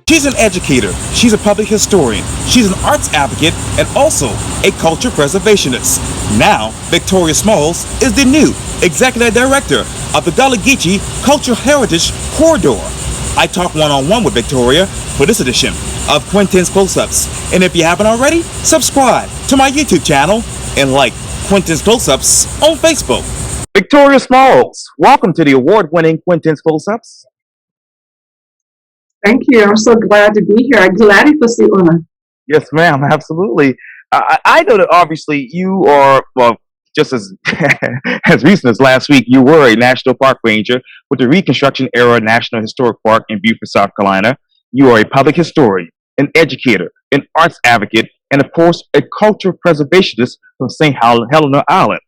She's an educator, she's a public historian, she's an arts advocate, and also a culture preservationist. Now, Victoria Smalls is the new executive director of the Gullah Geechee Cultural Heritage Corridor. I talk one-on-one with Victoria for this edition of Quintin's Close-Ups. And if you haven't already, subscribe to my YouTube channel and like Quintin's Close-Ups on Facebook. Victoria Smalls, welcome to the award-winning Quintin's Close-Ups. Thank you. I'm so glad to be here. I'm glad for Siuna. Yes, ma'am. Absolutely. I know that obviously you are, well, just as as recent as last week, you were a National Park Ranger with the Reconstruction Era National Historic Park in Beaufort, South Carolina. You are a public historian, an educator, an arts advocate, and of course, a cultural preservationist from St. Helena Island.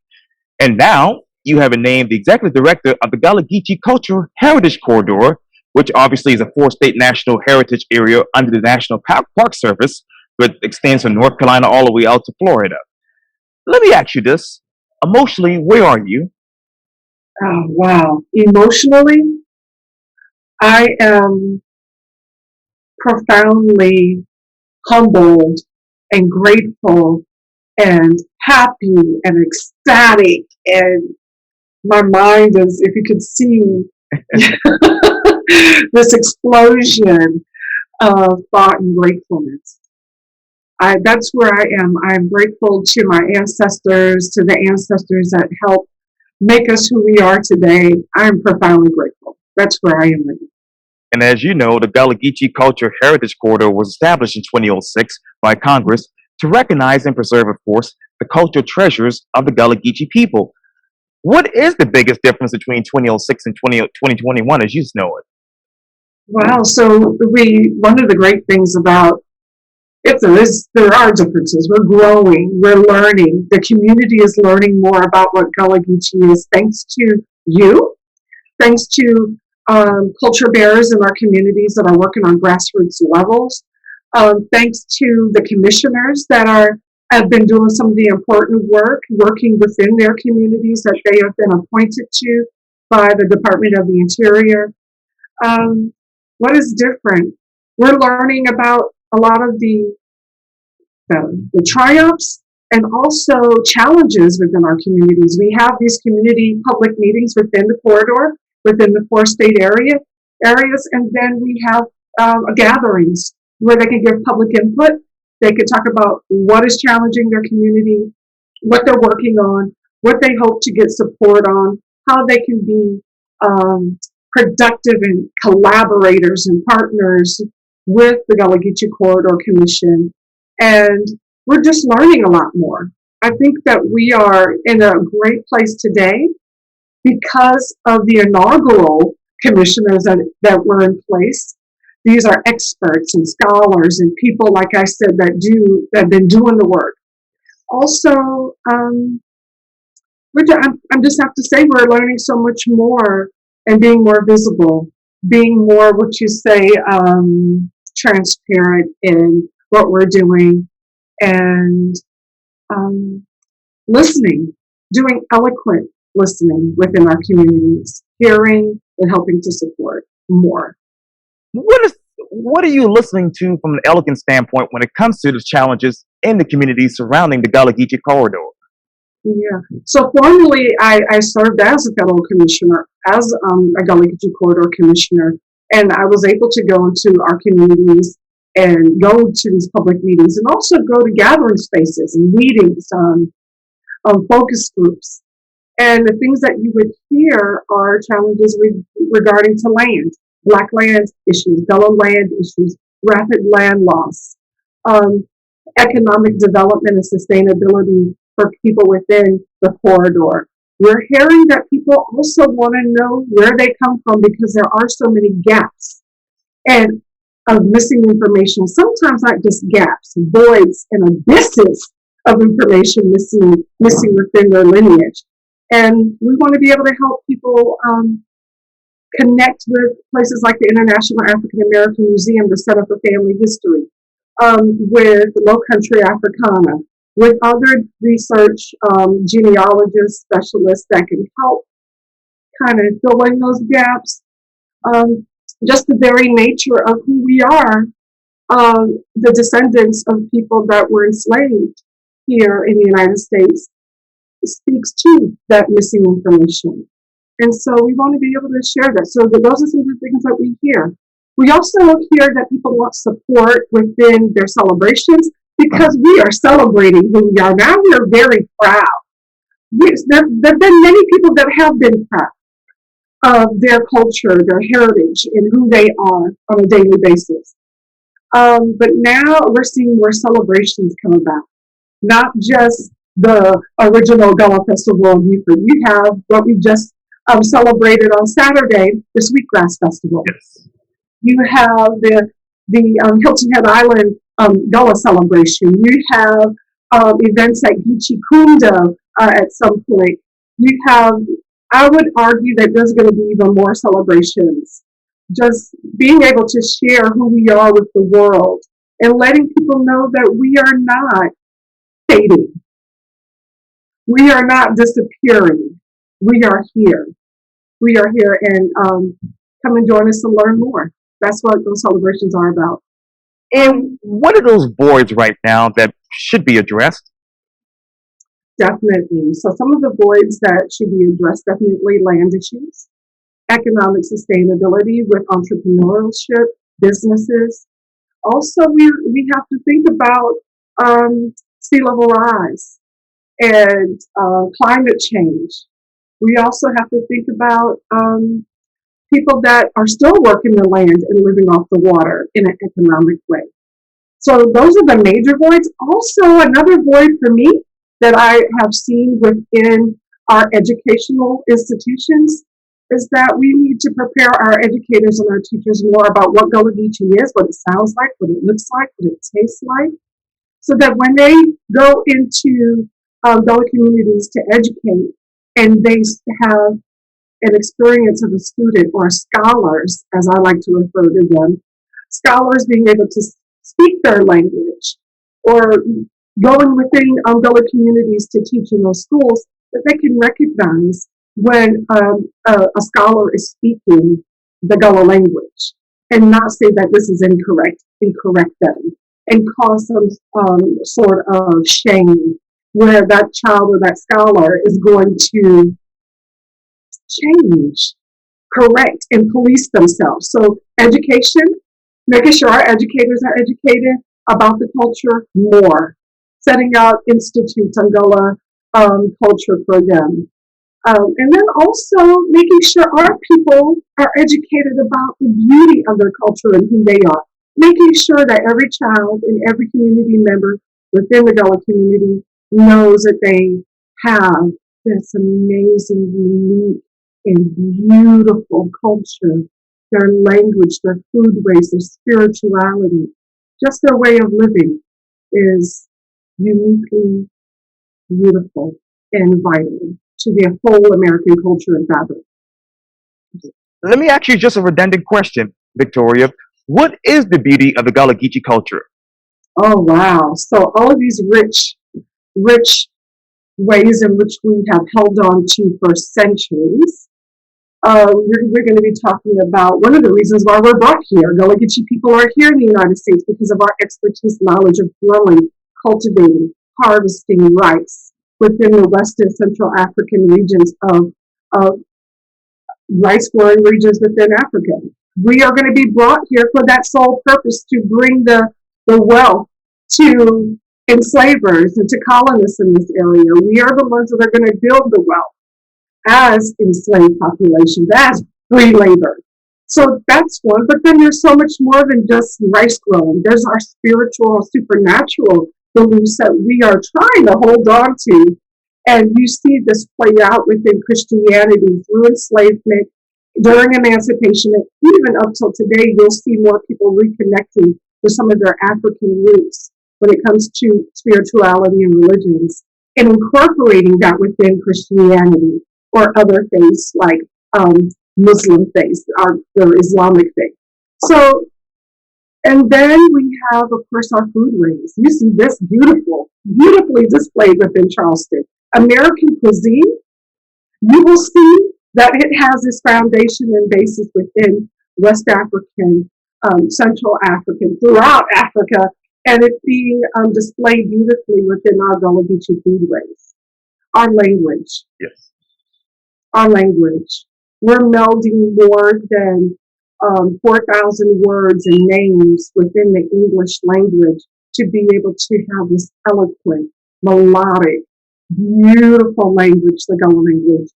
And now you have been named the executive director of the Gullah Geechee Cultural Heritage Corridor, which obviously is a 4-state national heritage area under the National Park Service, but extends from North Carolina all the way out to Florida. Let me ask you this. Emotionally, where are you? Oh, wow. Emotionally, I am profoundly humbled and grateful and happy and ecstatic. And my mind is, if you could see, this explosion of thought and gratefulness. That's where I am. I'm grateful to my ancestors, to the ancestors that helped make us who we are today. I'm profoundly grateful. That's where I am right now. And as you know, the Gullah Geechee Cultural Heritage Corridor was established in 2006 by Congress to recognize and preserve, of course, the cultural treasures of the Gullah Geechee people. What is the biggest difference between 2006 and 2021 as you know it? Wow. So one of the great things about there are differences. We're growing, we're learning. The community is learning more about what Gullah Geechee is, thanks to you, thanks to culture bearers in our communities that are working on grassroots levels, thanks to the commissioners that have been doing some of the important work, working within their communities that they have been appointed to by the Department of the Interior. What is different? We're learning about a lot of the triumphs and also challenges within our communities. We have these community public meetings within the corridor, within the 4-state areas, and then we have gatherings where they can give public input. They can talk about what is challenging their community, what they're working on, what they hope to get support on, how they can be productive and collaborators and partners with the Gullah Geechee Corridor Commission. And we're just learning a lot more. I think that we are in a great place today because of the inaugural commissioners that were in place. These are experts and scholars and people, like I said, that have been doing the work. Also, I just have to say we're learning so much more and being more visible, being more, what you say, transparent in what we're doing, and listening, doing eloquent listening within our communities, hearing and helping to support more. What are you listening to from an elegant standpoint when it comes to the challenges in the community surrounding the Gullah Geechee Corridor? Yeah. So formally, I served as a federal commissioner, as a Gullah Geechee Corridor commissioner, and I was able to go into our communities and go to these public meetings and also go to gathering spaces and meetings, focus groups. And the things that you would hear are challenges regarding to land. Black land issues, Gullah land issues, rapid land loss, economic development and sustainability for people within the corridor. We're hearing that people also want to know where they come from because there are so many gaps and of missing information. Sometimes not just gaps, voids and abysses of information missing within their lineage. And we want to be able to help people connect with places like the International African American Museum, the Center for Family History, with Low Country Africana, with other research genealogists, specialists that can help kind of fill in those gaps. just the very nature of who we are, the descendants of people that were enslaved here in the United States, speaks to that missing information. And so we want to be able to share that. So those are some of the things that we hear. We also hear that people want support within their celebrations because we are celebrating who we are. Now we are very proud. There have been many people that have been proud of their culture, their heritage, and who they are on a daily basis. But now we're seeing more celebrations come about, not just the original Gullah Festival in Beaufort. You have what we just celebrated on Saturday, the Sweetgrass Festival. Yes. You have the Hilton Head Island Gullah celebration. You have events at Geechee at some point. You have, I would argue that there's going to be even more celebrations. Just being able to share who we are with the world and letting people know that we are not fading. We are not disappearing. We are here. We are here, and come and join us and learn more. That's what those celebrations are about. And what are those voids right now that should be addressed? Definitely. So some of the voids that should be addressed, definitely land issues, economic sustainability with entrepreneurship, businesses. Also, we have to think about sea level rise and climate change. We also have to think about people that are still working the land and living off the water in an economic way. So those are the major voids. Also, another void for me that I have seen within our educational institutions is that we need to prepare our educators and our teachers more about what Gullah Geechee is, what it sounds like, what it looks like, what it tastes like, so that when they go into Gullah communities to educate and they have an experience of a student or scholars, as I like to refer to them, scholars being able to speak their language or going within Gullah communities to teach in those schools, that they can recognize when a scholar is speaking the Gullah language and not say that this is incorrect and correct them and cause some sort of shame where that child or that scholar is going to change, correct, and police themselves. So education, making sure our educators are educated about the culture more, setting out institutes on Gullah culture for them. And then also making sure our people are educated about the beauty of their culture and who they are. Making sure that every child and every community member within the Gullah community knows that they have this amazing, unique, and beautiful culture, their language, their food ways, their spirituality, just their way of living is uniquely beautiful and vital to the whole American culture and fabric. Let me ask you just a redundant question, Victoria. What is the beauty of the Gullah Geechee culture? Oh, wow. So all of these rich ways in which we have held on to for centuries. We're going to be talking about one of the reasons why we're brought here. Gullah Geechee people are here in the United States because of our expertise, knowledge of growing, cultivating, harvesting rice within the West and Central African regions of rice growing regions within Africa. We are going to be brought here for that sole purpose to bring the wealth to enslavers and to colonists in this area. We are the ones that are going to build the wealth as enslaved populations, as free labor. So that's one. But then there's so much more than just rice growing. There's our spiritual, supernatural beliefs that we are trying to hold on to. And you see this play out within Christianity through enslavement, during emancipation, and even up till today, you'll see more people reconnecting with some of their African roots when it comes to spirituality and religions, and incorporating that within Christianity or other faiths like Muslim faiths or the Islamic faith. So, and then we have, of course, our foodways. You see this beautifully displayed within Charleston. American cuisine, you will see that it has its foundation and basis within West African, Central African, throughout Africa, and it being displayed beautifully within our Gullah Geechee foodways. Our language, Yes. our language. We're melding more than 4,000 words and names within the English language to be able to have this eloquent, melodic, beautiful language, the Gullah language.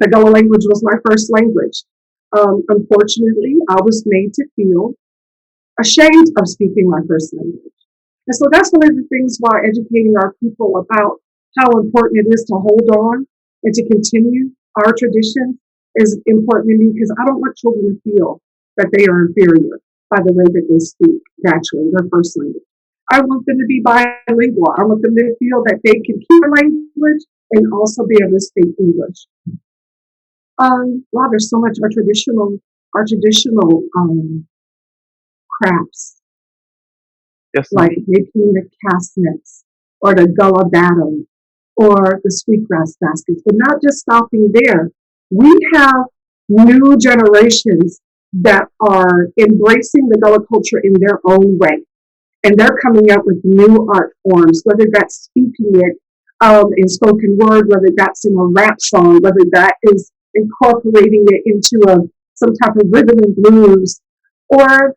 The Gullah language was my first language. Unfortunately, I was made to feel ashamed of speaking my first language. And so that's one of the things why educating our people about how important it is to hold on and to continue our tradition is important to me because I don't want children to feel that they are inferior by the way that they speak naturally, their first language. I want them to be bilingual. I want them to feel that they can keep their language and also be able to speak English. Wow, there's so much our traditional crafts, Yes. like making the castnets or the gullah battle or the sweetgrass baskets. But not just stopping there. We have new generations that are embracing the Gullah culture in their own way. And they're coming up with new art forms, whether that's speaking it in spoken word, whether that's in a rap song, whether that is incorporating it into some type of rhythm and blues, or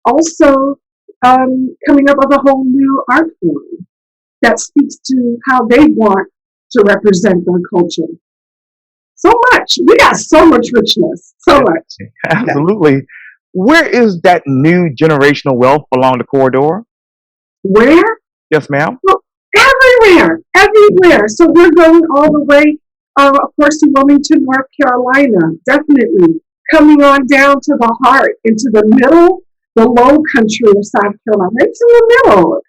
also coming up with a whole new art form that speaks to how they want to represent their culture. So much. We got so much richness. So much. Absolutely. Where is that new generational wealth along the corridor? Where? Yes, ma'am. Well, everywhere. Everywhere. So we're going all the way, of course, to Wilmington, North Carolina. Definitely. Coming on down to the heart, into the middle, the low country of South Carolina. It's in the middle.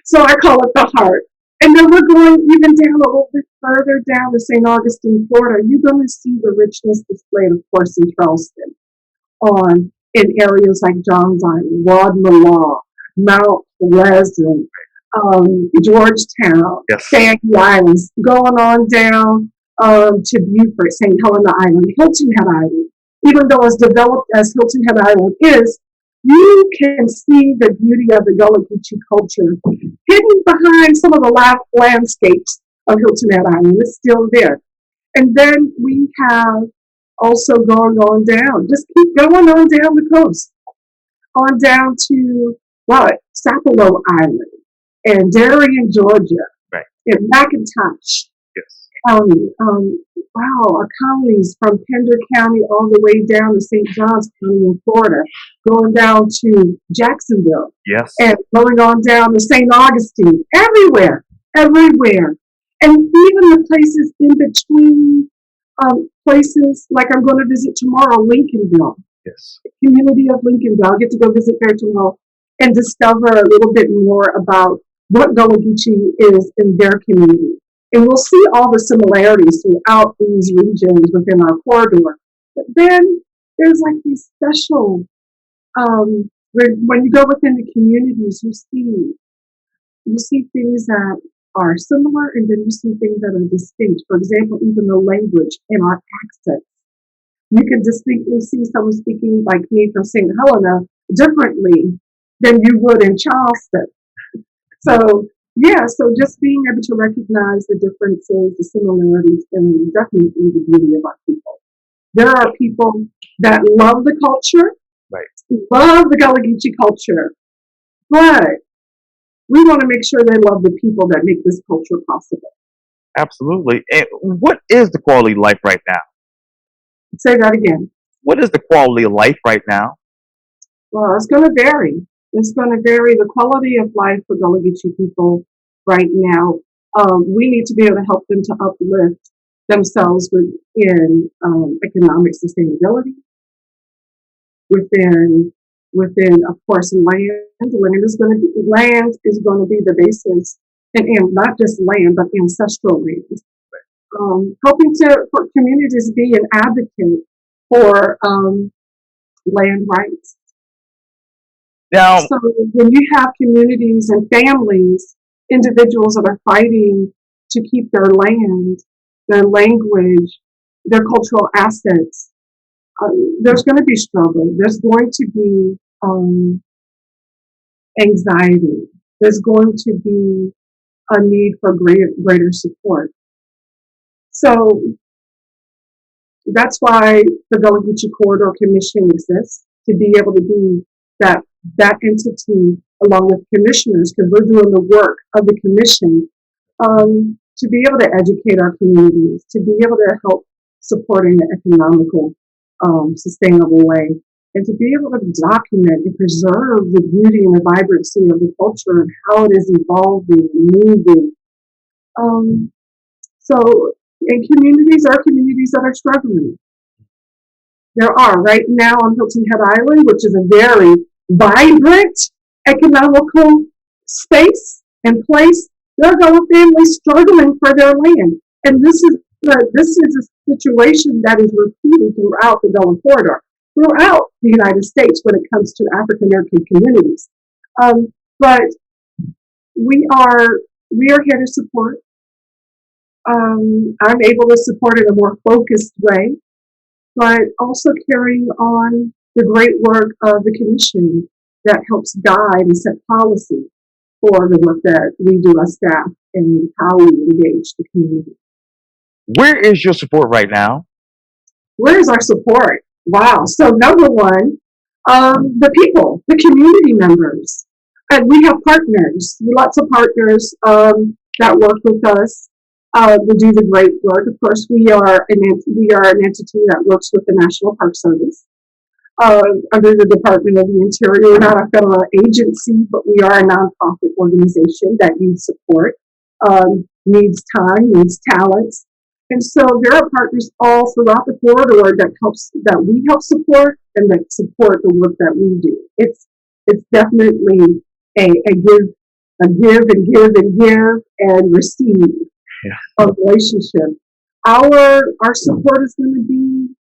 So I call it the heart. And then we're going even down a little bit further down to St. Augustine, Florida. You're going to see the richness displayed, of course, in Charleston, in areas like Johns Island, Wadmalaw, Mount Pleasant, Georgetown, Yes. Sandy Islands, going on down to Beaufort, St. Helena Island, Hilton Head Island. Even though as developed as Hilton Head Island is, you can see the beauty of the Gullah Geechee culture hidden behind some of the landscapes of Hilton Head Island. It's still there. And then we have also going on down, just keep going on down the coast, on down to Sapelo Island and Darien, Georgia, Right. and McIntosh Yes. County. Our counties from Pender County all the way down to St. Johns County in Florida, going down to Jacksonville, Yes. and going on down to St. Augustine, everywhere, everywhere. And even the places in between, places like I'm going to visit tomorrow, Lincolnville, Yes. community of Lincolnville. I'll get to go visit there tomorrow and discover a little bit more about what Gullah Geechee is in their community. And we'll see all the similarities throughout these regions within our corridor. But then there's like these special, when you go within the communities, you see things that are similar, and then you see things that are distinct. For example, even the language and our accents. You can distinctly see someone speaking like me from St. Helena differently than you would in Charleston. So just being able to recognize the differences, the similarities, and definitely the beauty of our people. There are people that love the culture, Right. love the Gullah Geechee culture, but we want to make sure they love the people that make this culture possible. Absolutely. And what is the quality of life right now? Say that again. What is the quality of life right now? Well, it's going to vary. It's going to vary. The quality of life for Gullah Geechee people right now, we need to be able to help them to uplift themselves within economic sustainability, within of course land. Land is going to be the basis, and not just land, but ancestral land. Helping for communities be an advocate for land rights. Now, So when you have communities and families, individuals that are fighting to keep their land, their language, their cultural assets, there's going to be struggle. There's going to be anxiety. There's going to be a need for greater support. So that's why the Gullah Geechee Corridor Commission exists, to be able to be that entity along with commissioners, because we're doing the work of the commission, to be able to educate our communities, to be able to help support in an economical, sustainable way, and to be able to document and preserve the beauty and the vibrancy of the culture and how it is evolving, moving. So in communities, our communities that are struggling. There are right now on Hilton Head Island, which is a very vibrant economical space and place. There are Gullah families struggling for their land, and this is a situation that is repeated throughout the Gullah corridor, throughout the United States when it comes to African American communities. But we are here to support. I'm able to support in a more focused way, but also carrying on the great work of the commission that helps guide and set policy for the work that we do as staff and how we engage the community. Where is your support right now? Where is our support? Wow. So number one, the people, the community members. And we have partners, lots of partners that work with us. We do the great work. Of course, we are an entity that works with the National Park Service under the Department of the Interior. We're not a federal agency, but we are a nonprofit organization that needs support, needs time, needs talents. And so there are partners all throughout the corridor that we help support and that support the work that we do. It's definitely a give and receive a relationship. Our support is going to be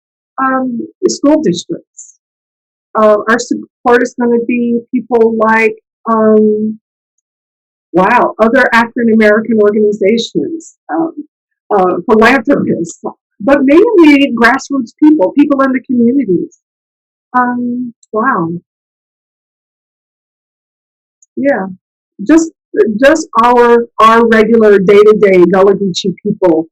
school districts. Our support is going to be people like other African American organizations, philanthropists, but mainly grassroots people in the communities. Yeah, just our regular day-to-day Gullah Geechee people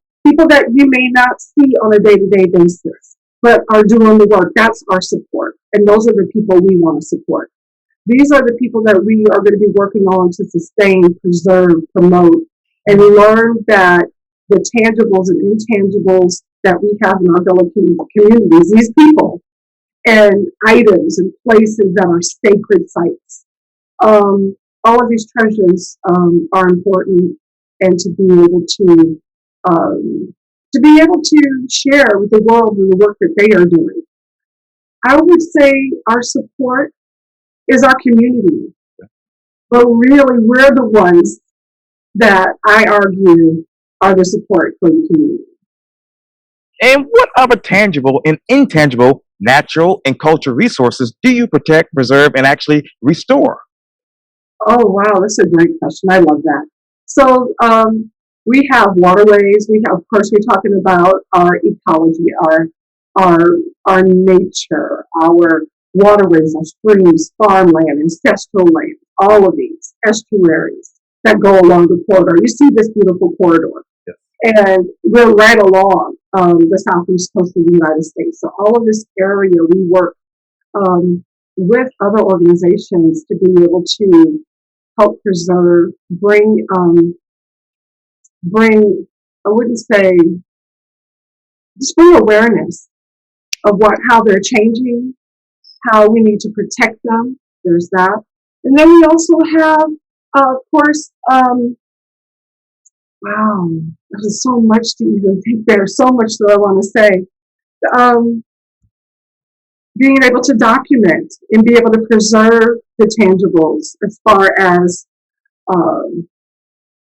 that you may not see on a day-to-day basis, but are doing the work. That's our support, and those are the people we want to support. These are the people that we are going to be working on to sustain, preserve, promote, and learn that the tangibles and intangibles that we have in our Gullah communities, these people and items and places that are sacred sites. All of these treasures are important, and to be able to share with the world and the work that they are doing. I would say our support is our community, but really we're the ones that I argue are the support for the community. And what other tangible and intangible natural and cultural resources do you protect, preserve, and actually restore? Oh, wow, that's a great question. I love that. So we have waterways. We have, of course, we're talking about our ecology, our nature, our waterways, our streams, farmland, ancestral land, all of these estuaries that go along the corridor. You see this beautiful corridor. And we're right along the southeast coast of the United States. So all of this area, we work with other organizations to be able to help preserve, bring, I wouldn't say, just bring awareness of how they're changing, how we need to protect them. There's that. And then we also have, of course, wow, there's so much to even think. There's so much that I want to say. Being able to document and be able to preserve the tangibles as far as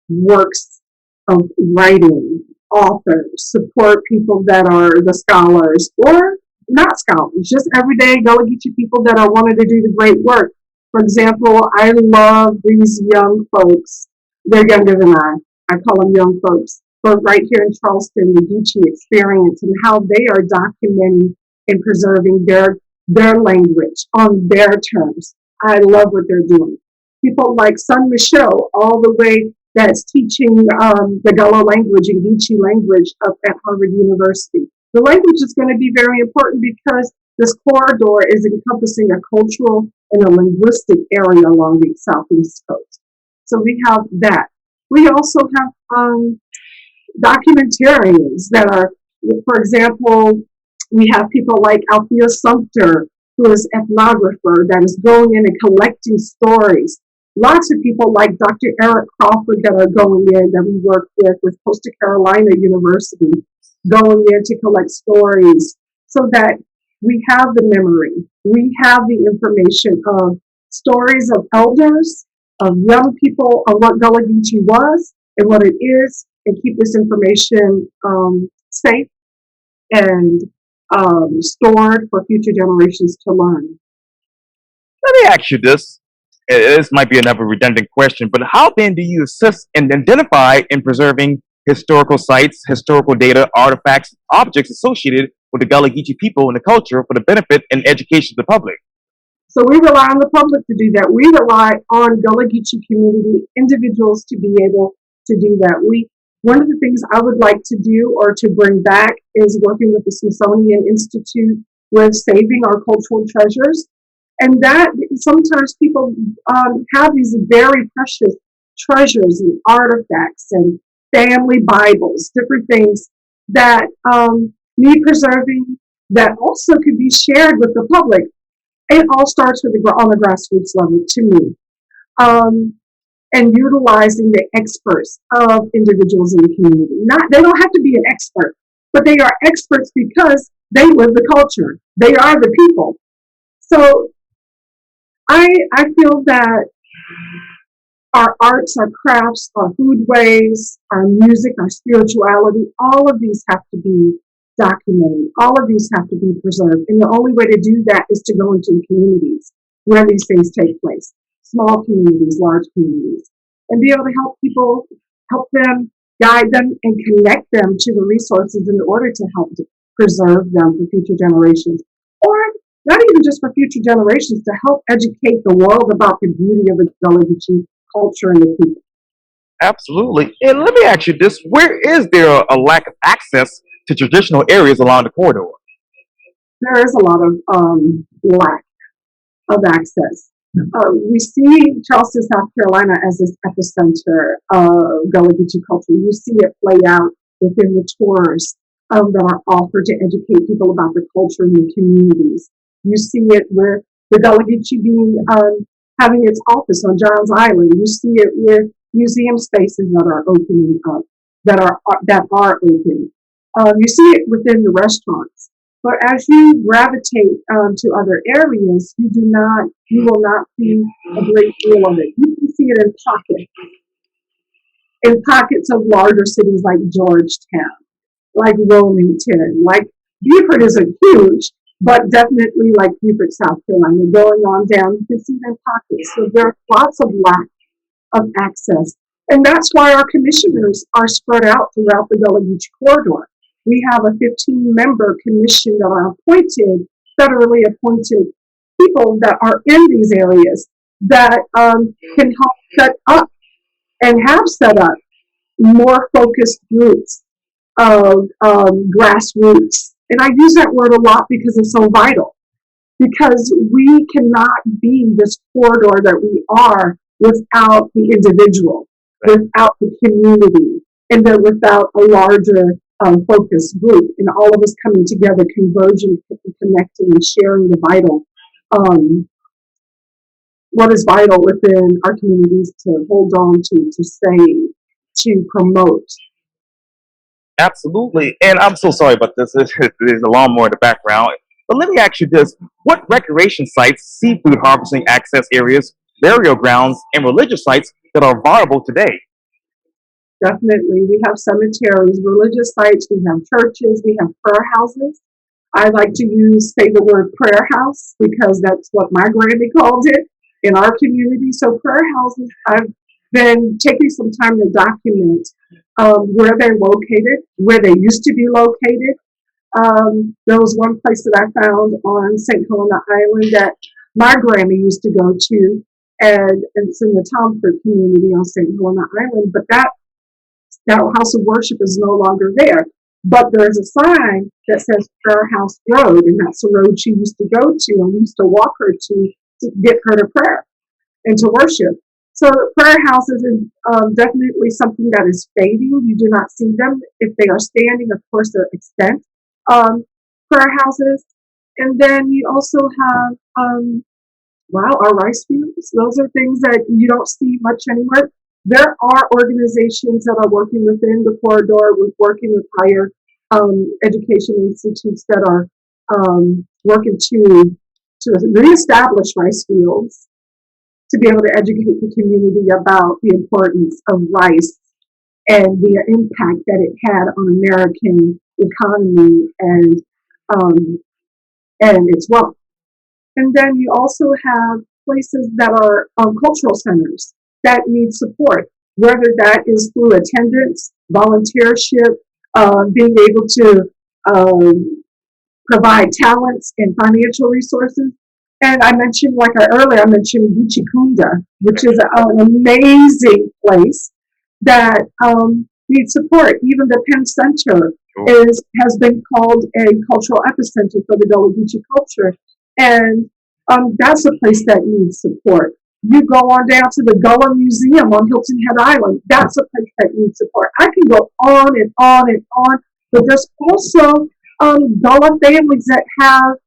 works of writing, authors, support people that are the scholars or not scholars, just everyday Gullah Geechee people that are wanting to do the great work. For example, I love these young folks. They're younger than I call them young folks, but right here in Charleston, the Geechee experience and how they are documenting in preserving their language on their terms. I love what they're doing. People like Son Michelle, all the way that's teaching the Gullah language and Geechee language up at Harvard University. The language is going to be very important because this corridor is encompassing a cultural and a linguistic area along the southeast coast. So we have that. We also have documentarians that are, for example, we have people like Althea Sumter, who is ethnographer that is going in and collecting stories. Lots of people like Dr. Eric Crawford that are going in that we work with Coastal Carolina University, going in to collect stories so that we have the memory, we have the information of stories of elders, of young people, of what Gullah Geechee was and what it is, and keep this information safe and stored for future generations to learn. Let me ask you this. This might be another redundant question, but how then do you assist and identify in preserving historical sites, historical data, artifacts, objects associated with the Gullah Geechee people and the culture for the benefit and education of the public? So we rely on the public to do that. We rely on Gullah Geechee community individuals to be able to do that. One of the things I would like to do or to bring back is working with the Smithsonian Institute with saving our cultural treasures. And that sometimes people have these very precious treasures and artifacts and family Bibles, different things that need preserving, that also could be shared with the public. It all starts with on the grassroots level to me. And utilizing the experts of individuals in the community. They don't have to be an expert, but they are experts because they live the culture. They are the people. So I feel that our arts, our crafts, our foodways, our music, our spirituality, all of these have to be documented. All of these have to be preserved. And the only way to do that is to go into the communities where these things take place. Small communities, large communities, and be able to help people, help them, guide them, and connect them to the resources in order to help to preserve them for future generations. Or not even just for future generations, to help educate the world about the beauty of the Gullah Geechee culture and the people. Absolutely. And let me ask you this. Where is there a lack of access to traditional areas along the corridor? There is a lot of lack of access. We see Charleston, South Carolina as this epicenter of Gullah Geechee culture. You see it play out within the tours that are offered to educate people about the culture in the communities. You see it with the Gullah Geechee being having its office on Johns Island. You see it with museum spaces that are opening up, that are open. You see it within the restaurants. But as you gravitate to other areas, you will not see a great deal of it. You can see it in pockets of larger cities like Georgetown, like Wilmington, like Beaufort isn't huge, but definitely like Beaufort, South Carolina. Going on down, you can see it in pockets. So there are lots of lack of access. And that's why our commissioners are spread out throughout the Gullah Geechee corridor. We have a 15-member commission that are appointed, federally appointed people that are in these areas that can help set up and have set up more focused groups of grassroots. And I use that word a lot because it's so vital. Because we cannot be this corridor that we are without the individual, without the community, and then without a larger focus group, and all of us coming together, converging, connecting, and sharing the vital, what is vital within our communities to hold on to save, to promote. Absolutely. And I'm so sorry about this. There's a lawnmower in the background. But let me ask you this. What recreation sites, seafood harvesting access areas, burial grounds, and religious sites that are viable today? Definitely. We have cemeteries, religious sites, we have churches, we have prayer houses. I like to say the word prayer house because that's what my granny called it in our community. So prayer houses, I've been taking some time to document where they're located, where they used to be located, There was one place that I found on St. Helena Island that my grandma used to go to, and it's in the Tomford community on St. Helena Island. But that house of worship is no longer there. But there's a sign that says Prayer House Road, and that's the road she used to go to, and we used to walk her to get her to prayer and to worship. So prayer houses is definitely something that is fading. You do not see them. If they are standing, of course, they're extant prayer houses. And then you also have, wow, our rice fields. Those are things that you don't see much anywhere. There are organizations that are working within the corridor, working with higher education institutes that are working to reestablish rice fields, to be able to educate the community about the importance of rice and the impact that it had on American economy and its wealth. And then you also have places that are cultural centers that need support, whether that is through attendance, volunteership, being able to provide talents and financial resources. And I mentioned, I mentioned Geechee, which is an amazing place that needs support. Even the Penn Center has been called a cultural epicenter for the Gullah Geechee culture, and that's a place that needs support. You go on down to the Gullah Museum on Hilton Head Island. That's a place that needs support. I can go on and on and on, but there's also Gullah families that have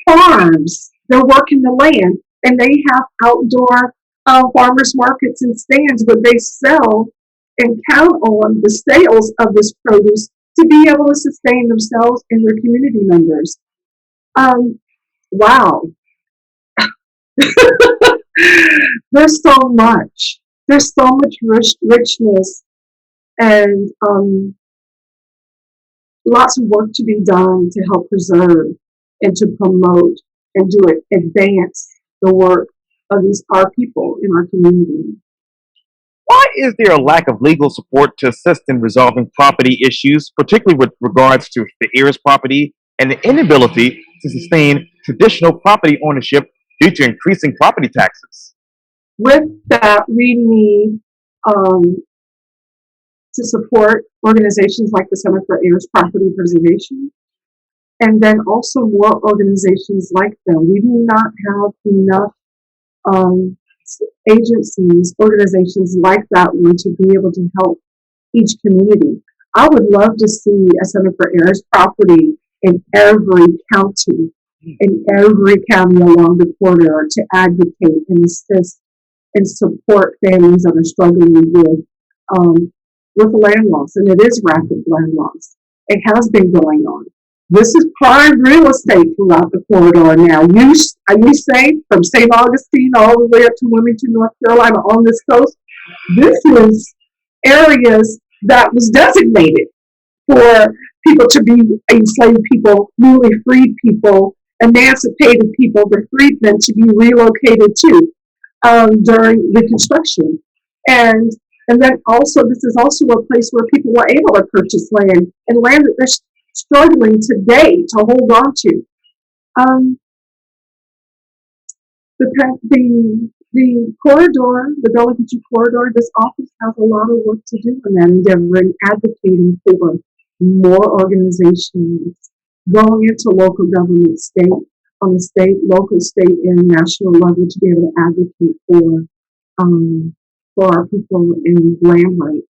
farms. They're working the land, and they have outdoor farmers markets and stands where they sell and count on the sales of this produce to be able to sustain themselves and their community members. Wow. There's so much. There's so much richness and lots of work to be done to help preserve and to promote and advance the work of our people in our community. Why is there a lack of legal support to assist in resolving property issues, particularly with regards to the heiress property and the inability to sustain traditional property ownership due to increasing property taxes? With that, we need to support organizations like the Center for Heirs Property Preservation, and then also more organizations like them. We do not have enough agencies, organizations like that one to be able to help each community. I would love to see a Center for Heirs Property in every county along the corridor to advocate and assist and support families that are struggling with land loss, and it is rapid land loss. It has been going on. This is prime real estate throughout the corridor now. You say from St. Augustine all the way up to Wilmington, North Carolina on this coast, this is areas that was designated for people to be enslaved people, newly freed people, emancipated people, the freedmen to be relocated to during Reconstruction. And then also, this is also a place where people were able to purchase land, and land that they're struggling today to hold on to. The corridor, the Gullah Geechee corridor, this office has a lot of work to do in that endeavor and advocating for more organizations, going into local government, on the state, local, state, and national level to be able to advocate for our people in land rights.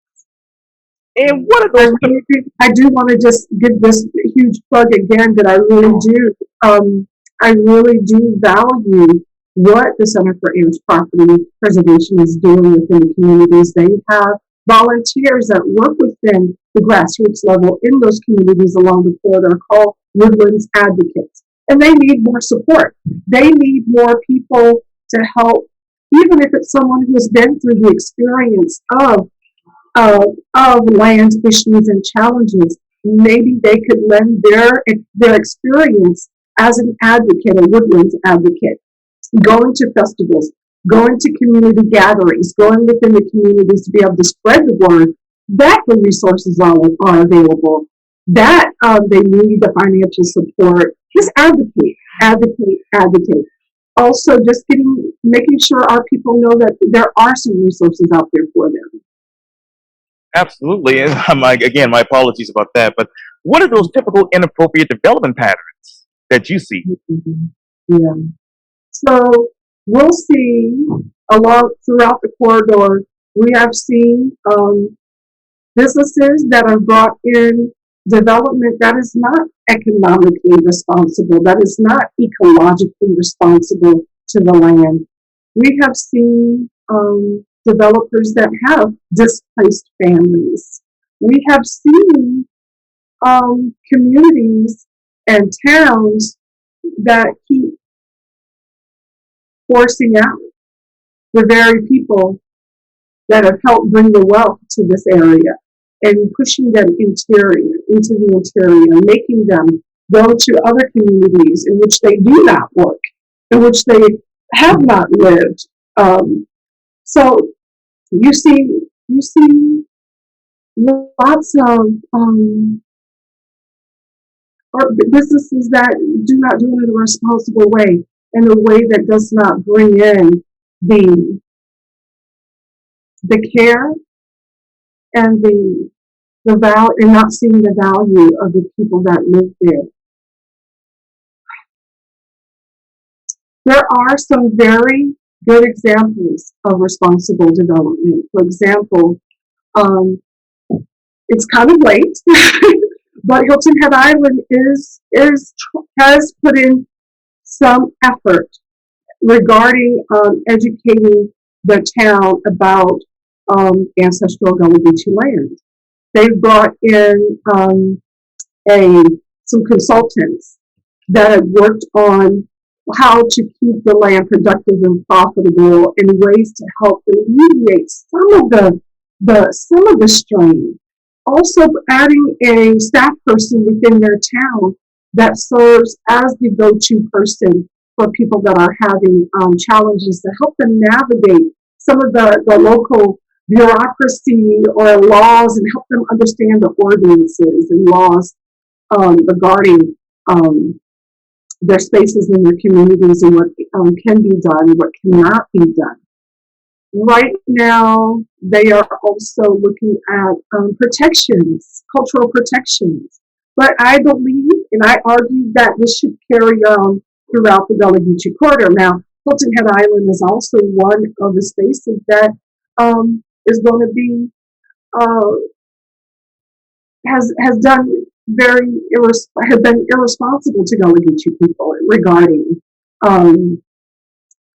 And what are those? I do want to just give this huge plug again that I really do value what the Center for Heirs Property Preservation is doing within the communities. They have volunteers that work within the grassroots level in those communities along the corridor called Woodlands Advocates. And they need more support. They need more people to help, even if it's someone who has been through the experience of land issues and challenges. Maybe they could lend their experience as an advocate, a woodlands advocate, going to festivals, going to community gatherings, going within the communities to be able to spread the word that the resources are available, that they need the financial support. Just advocate, advocate, advocate. Also, just making sure our people know that there are some resources out there for them. Absolutely. And I'm like, again, my apologies about that. But what are those typical inappropriate development patterns that you see? Mhm. Yeah. So we'll see along throughout the corridor. We have seen businesses that have brought in development that is not economically responsible, that is not ecologically responsible to the land. We have seen developers that have displaced families. We have seen communities and towns that keep forcing out the very people that have helped bring the wealth to this area and pushing them into the interior, making them go to other communities in which they do not work, in which they have not lived. So you see lots of or businesses that do not do it in a responsible way, in a way that does not bring in the care and the value, and not seeing the value of the people that live there. There are some very good examples of responsible development. For example, um, it's kind of late, but Hilton Head Island has put in some effort regarding educating the town about ancestral Gullah Geechee land. They've brought in a some consultants that have worked on how to keep the land productive and profitable and ways to help alleviate some of the strain. Also adding a staff person within their town that serves as the go-to person for people that are having challenges to help them navigate some of the local bureaucracy or laws and help them understand the ordinances and laws regarding their spaces and their communities and what can be done and what cannot be done. Right now, they are also looking at protections, cultural protections. But I believe and I argue that this should carry on throughout the Gullah Geechee corridor. Now, Hilton Head Island is also one of the spaces that is going to be uh, has done have been irresponsible to Gullah Geechee people um,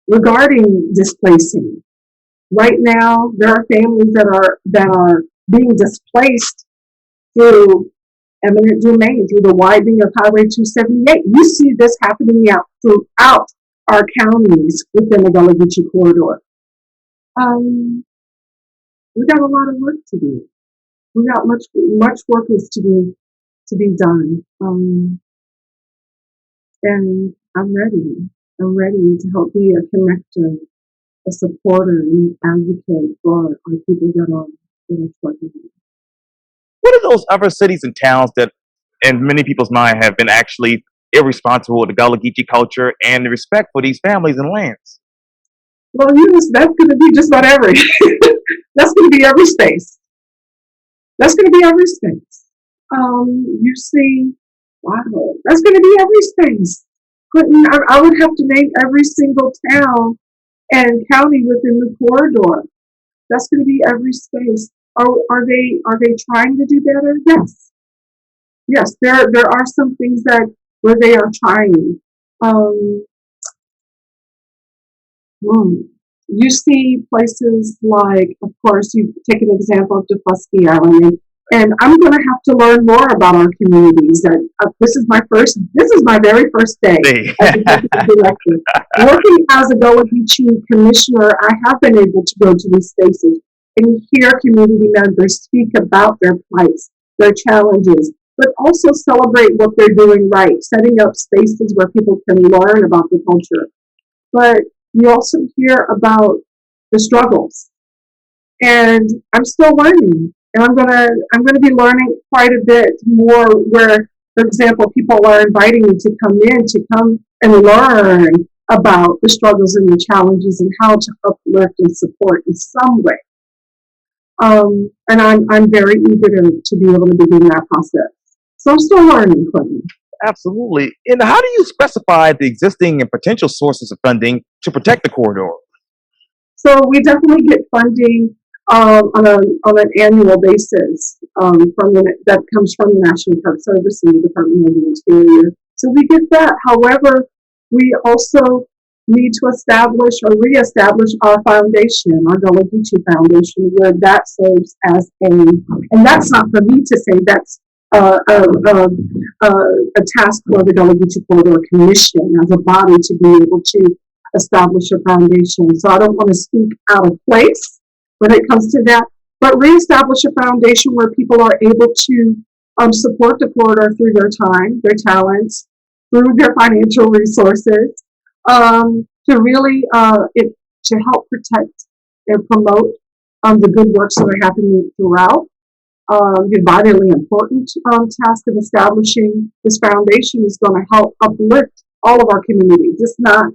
regarding displacing. Right now, there are families that are being displaced through eminent domain, through the widening of Highway 278. You see this happening out throughout our counties within the Gullah Geechee corridor. We got a lot of work to do. We got much work is to be done, and I'm ready. I'm ready to help be a connector, a supporter, and an advocate for our people that are struggling. What are those other cities and towns that, in many people's mind, have been actually irresponsible with the Gullah Geechee culture and the respect for these families and lands? Well, that's going to be just about every. That's going to be every space. That's going to be every space. You see, wow, that's going to be every space. Quintin, I would have to name every single town and county within the corridor. That's going to be every space. Are they trying to do better? Yes, yes. There are some things that where they are trying. Um, You see places like, of course, you take an example of Defusky Island, and I'm going to have to learn more about our communities. And this is my very first day Hey. as executive director. Working as a Gullah Geechee commissioner, I have been able to go to these spaces and hear community members speak about their plights, their challenges, but also celebrate what they're doing right, setting up spaces where people can learn about the culture. But you also hear about the struggles. And I'm still learning. and I'm gonna be learning quite a bit more. Where, for example, people are inviting me to come and learn about the struggles and the challenges and how to uplift and support in some way. And I'm very eager to be able to begin that process. So I'm still learning, Quintin. Absolutely. And how do you specify the existing and potential sources of funding to protect the corridor? So we definitely get funding on an annual basis that comes from the National Park Service and the Department of the Interior. So we get that. However, we also need to establish or reestablish our foundation, our Gullah Geechee Foundation, where that serves as and that's not for me to say, that's a task for the Gullah Geechee Corridor Commission as a body to be able to establish a foundation. So I don't want to speak out of place when it comes to that, but reestablish a foundation where people are able to support the corridor through their time, their talents, through their financial resources, to really to help protect and promote the good works that are happening throughout. The vitally important task of establishing this foundation is going to help uplift all of our communities. It's not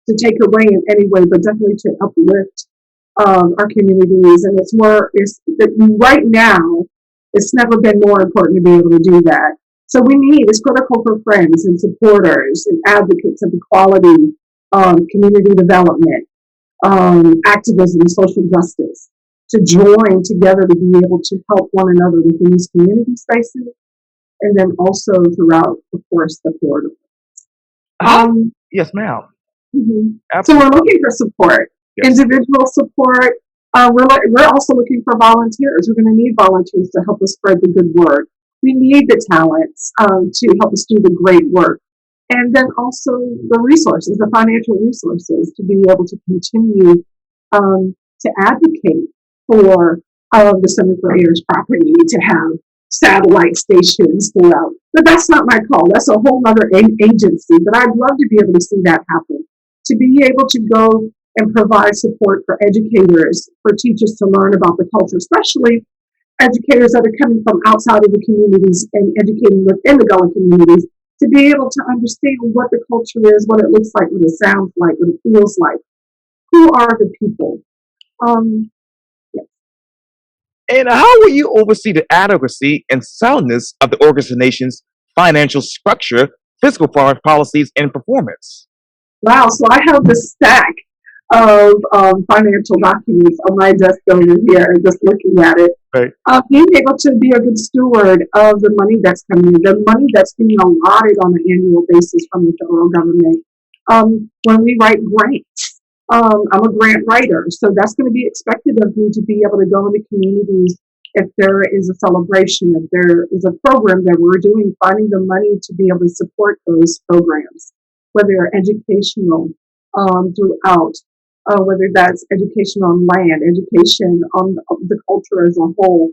to take away in any way, but definitely to uplift our communities. And it's right now, it's never been more important to be able to do that. So it's critical for friends and supporters and advocates of equality, community development, activism, social justice, to join together to be able to help one another within these community spaces, and then also throughout, of course, the corridor. Yes, ma'am. Mhm. So Absolutely. we're looking for support, Yes. individual support. We're also looking for volunteers. We're going to need volunteers to help us spread the good word. We need the talents to help us do the great work. And then also the resources, the financial resources to be able to continue to advocate for the Center for Heirs property to have satellite stations throughout. But that's not my call. That's a whole other agency. But I'd love to be able to see that happen. To be able to go and provide support for educators, for teachers to learn about the culture, especially educators that are coming from outside of the communities and educating within the Gullah communities, to be able to understand what the culture is, what it looks like, what it sounds like, what it feels like. Who are the people? Yeah. And how will you oversee the adequacy and soundness of the organization's financial structure, fiscal policies, and performance? Wow, so I have this stack of financial documents on my desk over here, just looking at it. Right. Being able to be a good steward of the money that's coming in, the money that's being allotted on an annual basis from the federal government. When we write grants, I'm a grant writer, so that's going to be expected of me to be able to go into communities if there is a celebration, if there is a program that we're doing, finding the money to be able to support those programs, whether they're educational throughout, whether that's education on land, education on the culture as a whole,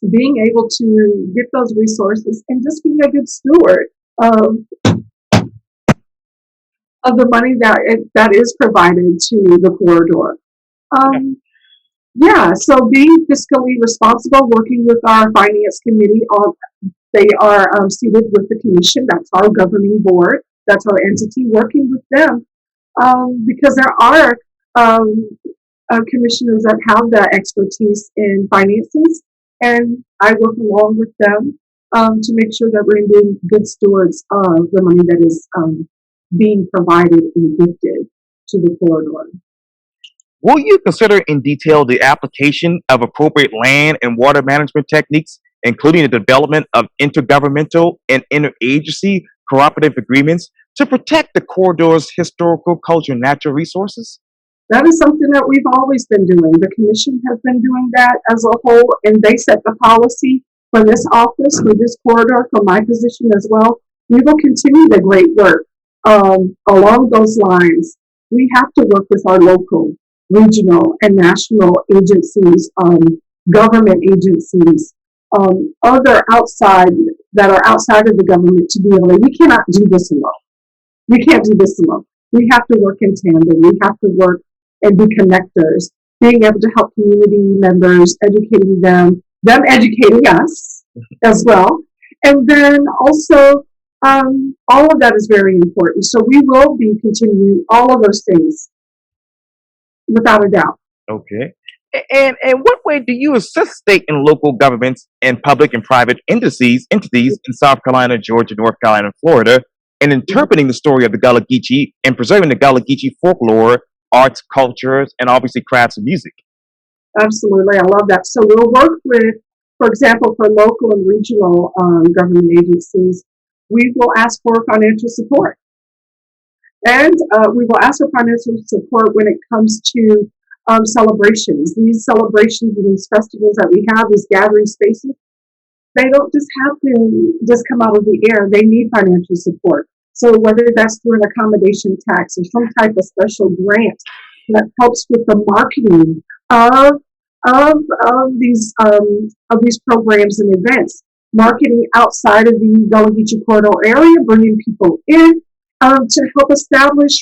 being able to get those resources and just being a good steward of the money that is provided to the corridor. Yeah, so being fiscally responsible, working with our finance committee they are seated with the commission. That's our governing board. That's our entity. Working with them because there are commissioners that have that expertise in finances, and I work along with them to make sure that we're being good stewards of the money that is being provided and gifted to the corridor. Will you consider in detail the application of appropriate land and water management techniques, including the development of intergovernmental and interagency cooperative agreements to protect the corridor's historical, cultural, and natural resources? That is something that we've always been doing. The commission has been doing that as a whole, and they set the policy for this office, for this corridor, for my position as well. We will continue the great work along those lines. We have to work with our local, regional, and national agencies, government agencies, other outside that are outside of the government to be able to. We cannot do this alone. We can't do this alone. We have to work in tandem. We have to work and be connectors, being able to help community members, educating them educating us as well. And then also, all of that is very important. So we will be continuing all of those things without a doubt. Okay. And what way do you assist state and local governments and public and private entities in South Carolina, Georgia, North Carolina, and Florida in interpreting the story of the Gullah Geechee and preserving the Gullah Geechee folklore, arts, cultures, and obviously crafts and music? Absolutely, I love that. So we'll work with, for example, for local and regional government agencies, we will ask for financial support. And we will ask for financial support when it comes to celebrations. These celebrations and these festivals that we have, these gathering spaces, they don't just happen, just come out of the air. They need financial support. So whether that's through an accommodation tax or some type of special grant that helps with the marketing of of these programs and events, marketing outside of the Gullah Geechee corridor area, bringing people in to help reestablish,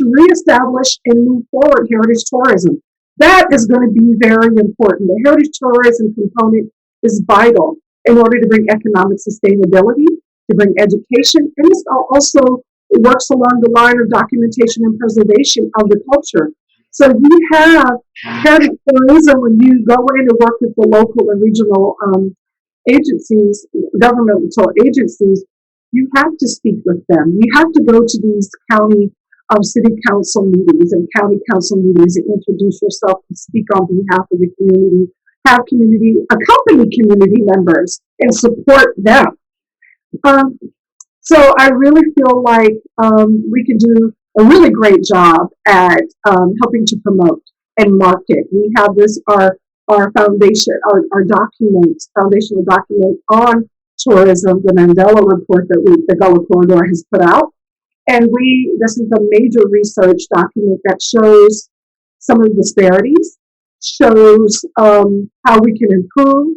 and move forward heritage tourism. That is going to be very important. The heritage tourism component is vital in order to bring economic sustainability, to bring education, and this also works along the line of documentation and preservation of the culture. So we have heritage tourism when you go in and work with the local and regional agencies, governmental agencies. You have to speak with them. You have to go to these county city council meetings and county council meetings and introduce yourself and speak on behalf of the community, accompany community members and support them. So I really feel like we can do a really great job at helping to promote and market. We have our foundational document on tourism, the Mandela report that the Gullah Corridor has put out. And this is a major research document that shows some of the disparities, shows how we can improve,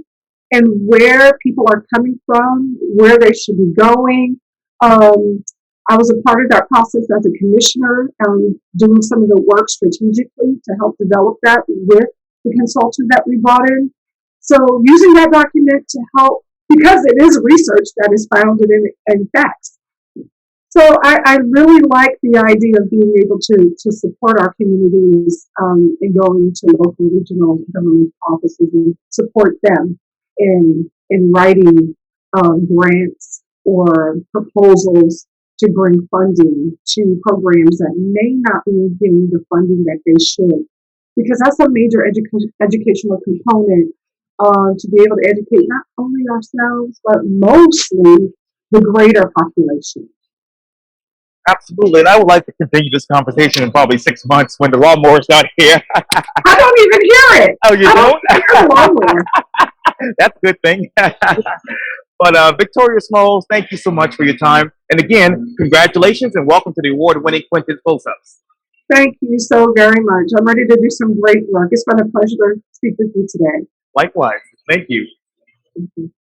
and where people are coming from, where they should be going. I was a part of that process as a commissioner, doing some of the work strategically to help develop that with the consultant that we brought in. So using that document to help, because it is research that is founded in facts. So I really like the idea of being able to support our communities and going into local regional government offices and support them in writing grants or proposals to bring funding to programs that may not be getting the funding that they should. Because that's a major educational component to be able to educate not only ourselves, but mostly the greater population. Absolutely. And I would like to continue this conversation in probably 6 months when the lawnmower's not here. I don't even hear it. Oh, you I don't? don't hear the lawnmower. That's a good thing. But Victoria Smalls, thank you so much for your time. And again, congratulations and welcome to the award-winning Quintin Close-Ups. Thank you so very much. I'm ready to do some great work. It's been a pleasure to speak with you today. Likewise. Thank you. Thank you.